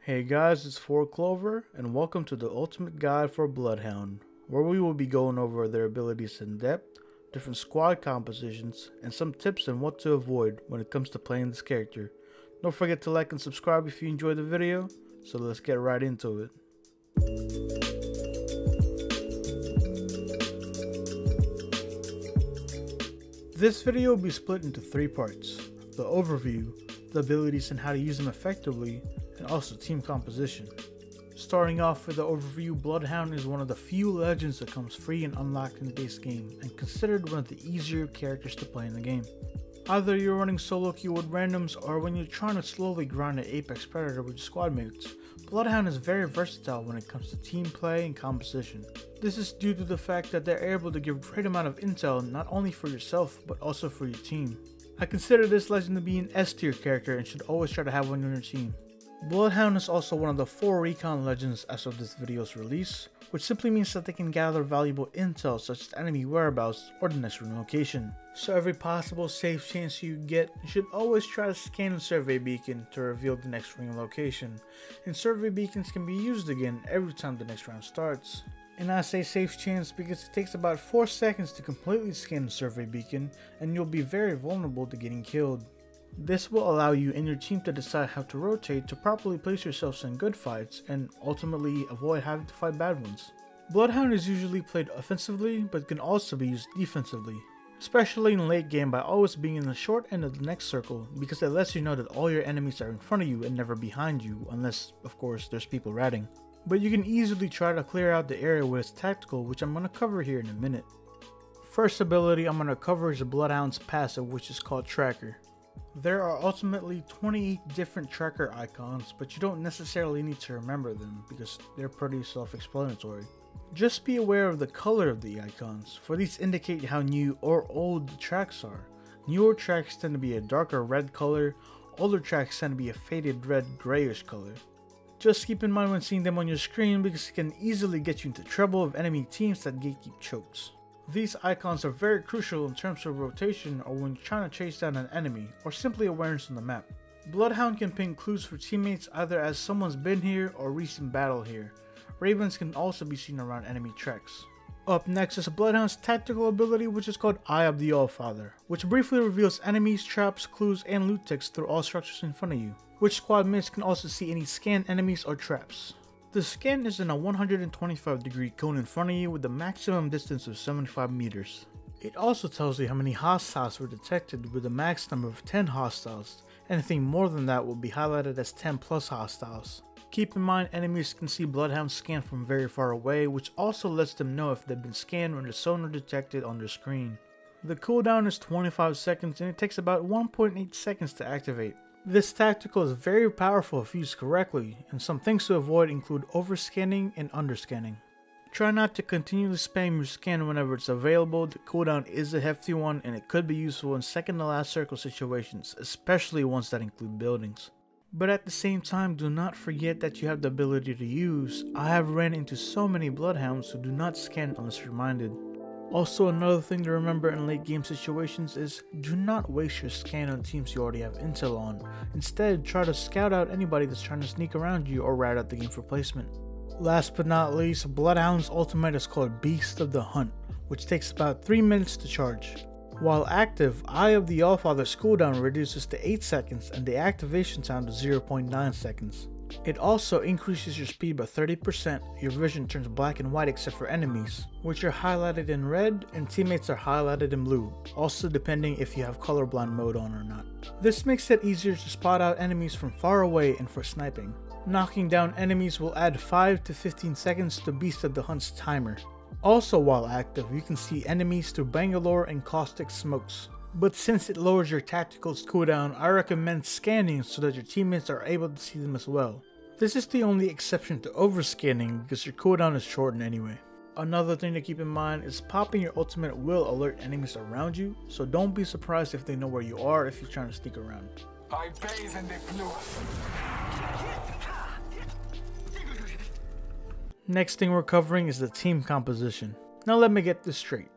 Hey guys, it's 4Clover, and welcome to the ultimate guide for Bloodhound, where we will be going over their abilities in depth, different squad compositions, and some tips on what to avoid when it comes to playing this character. Don't forget to like and subscribe if you enjoyed the video, so let's get right into it. This video will be split into 3 parts: the overview, the abilities and how to use them effectively, and also team composition. Starting off with the overview, Bloodhound is one of the few legends that comes free and unlocked in the base game, and considered one of the easier characters to play in the game. Either you're running solo queue with randoms, or when you're trying to slowly grind an Apex Predator with your squad mates, Bloodhound is very versatile when it comes to team play and composition. This is due to the fact that they're able to give great amount of intel not only for yourself, but also for your team. I consider this legend to be an S tier character and should always try to have one on your team. Bloodhound is also one of the 4 recon legends as of this video's release, which simply means that they can gather valuable intel such as enemy whereabouts or the next room location. So every possible safe chance you get, you should always try to scan the survey beacon to reveal the next ring location, and survey beacons can be used again every time the next round starts. And I say safe chance because it takes about 4 seconds to completely scan the survey beacon, and you'll be very vulnerable to getting killed. This will allow you and your team to decide how to rotate to properly place yourselves in good fights and ultimately avoid having to fight bad ones. Bloodhound is usually played offensively, but can also be used defensively, especially in late game by always being in the short end of the next circle, because it lets you know that all your enemies are in front of you and never behind you, unless of course there's people ratting. But you can easily try to clear out the area with its tactical, which I'm going to cover here in a minute. First ability I'm going to cover is the Bloodhound's passive, which is called Tracker. There are ultimately 28 different tracker icons, but you don't necessarily need to remember them because they're pretty self-explanatory. Just be aware of the color of the icons, for these indicate how new or old the tracks are. Newer tracks tend to be a darker red color, older tracks tend to be a faded red grayish color. Just keep in mind when seeing them on your screen because it can easily get you into trouble with enemy teams that gatekeep chokes. These icons are very crucial in terms of rotation or when you're trying to chase down an enemy, or simply awareness on the map. Bloodhound can ping clues for teammates either as someone's been here or recent battle here. Ravens can also be seen around enemy tracks. Up next is Bloodhound's tactical ability, which is called Eye of the Allfather, which briefly reveals enemies, traps, clues, and loot ticks through all structures in front of you, which squad mates can also see any scanned enemies or traps. The scan is in a 125-degree cone in front of you with a maximum distance of 75 meters. It also tells you how many hostiles were detected with a max number of 10 hostiles. Anything more than that will be highlighted as 10 plus hostiles. Keep in mind enemies can see Bloodhound scan from very far away, which also lets them know if they've been scanned when the sonar detected on their screen. The cooldown is 25 seconds and it takes about 1.8 seconds to activate. This tactical is very powerful if used correctly, and some things to avoid include overscanning and underscanning. Try not to continually spam your scan whenever it's available. The cooldown is a hefty one and it could be useful in second to last circle situations, especially ones that include buildings. But at the same time, do not forget that you have the ability to use. I have ran into so many Bloodhounds who do not scan unless reminded. Also, another thing to remember in late game situations is do not waste your scan on teams you already have intel on. Instead, try to scout out anybody that's trying to sneak around you or rat out the game for placement. Last but not least, Bloodhound's ultimate is called Beast of the Hunt, which takes about 3 minutes to charge. While active, Eye of the Allfather's cooldown reduces to 8 seconds and the activation time to 0.9 seconds. It also increases your speed by 30%, your vision turns black and white except for enemies, which are highlighted in red, and teammates are highlighted in blue, also depending if you have colorblind mode on or not. This makes it easier to spot out enemies from far away and for sniping. Knocking down enemies will add 5 to 15 seconds to Beast of the Hunt's timer. Also while active, you can see enemies through Bangalore and caustic smokes. But since it lowers your tactical's cooldown, I recommend scanning so that your teammates are able to see them as well. This is the only exception to overscanning because your cooldown is shortened anyway. Another thing to keep in mind is popping your ultimate will alert enemies around you, so don't be surprised if they know where you are if you're trying to sneak around. I bathe in the fluid. Next thing we're covering is the team composition. Now let me get this straight.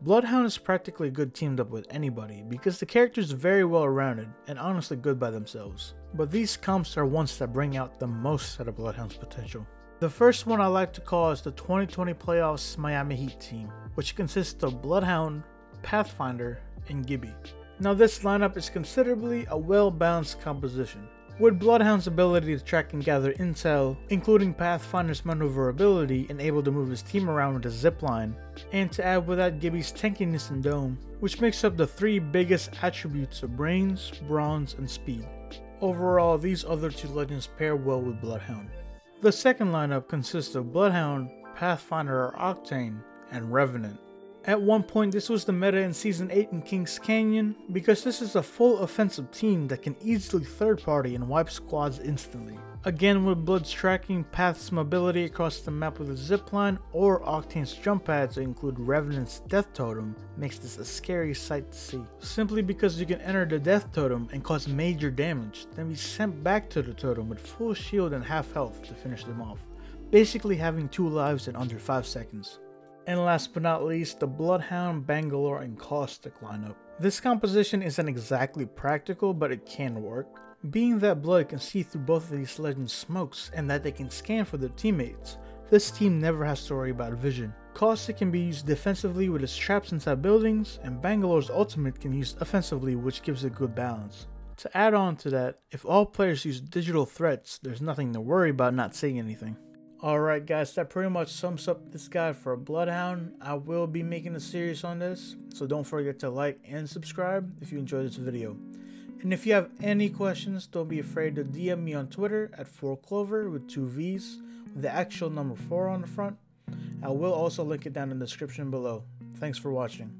Bloodhound is practically good teamed up with anybody because the characters are very well rounded and honestly good by themselves. But these comps are ones that bring out the most out of Bloodhound's potential. The first one I like to call is the 2020 playoffs Miami Heat team, which consists of Bloodhound, Pathfinder, and Gibby. Now this lineup is considerably a well-balanced composition, with Bloodhound's ability to track and gather intel, including Pathfinder's maneuverability and able to move his team around with a zipline, and to add with that Gibby's tankiness and dome, which makes up the three biggest attributes of brains, bronze, and speed. Overall, these other two legends pair well with Bloodhound. The second lineup consists of Bloodhound, Pathfinder or Octane, and Revenant. At one point this was the meta in Season 8 in King's Canyon because this is a full offensive team that can easily third party and wipe squads instantly. Again, with Blood's tracking, Path's mobility across the map with a zipline, or Octane's jump pad to include Revenant's death totem makes this a scary sight to see. Simply because you can enter the death totem and cause major damage, then be sent back to the totem with full shield and half health to finish them off, basically having 2 lives in under 5 seconds. And last but not least, the Bloodhound, Bangalore, and Caustic lineup. This composition isn't exactly practical, but it can work. Being that Blood can see through both of these legends' smokes and that they can scan for their teammates, this team never has to worry about vision. Caustic can be used defensively with its traps inside buildings, and Bangalore's ultimate can be used offensively, which gives a good balance. To add on to that, if all players use digital threats, there's nothing to worry about not seeing anything. Alright guys, that pretty much sums up this guide for Bloodhound. I will be making a series on this, so don't forget to like and subscribe if you enjoyed this video. And if you have any questions, don't be afraid to DM me on Twitter at 4clover with 2 V's with the actual number 4 on the front. I will also link it down in the description below. Thanks for watching.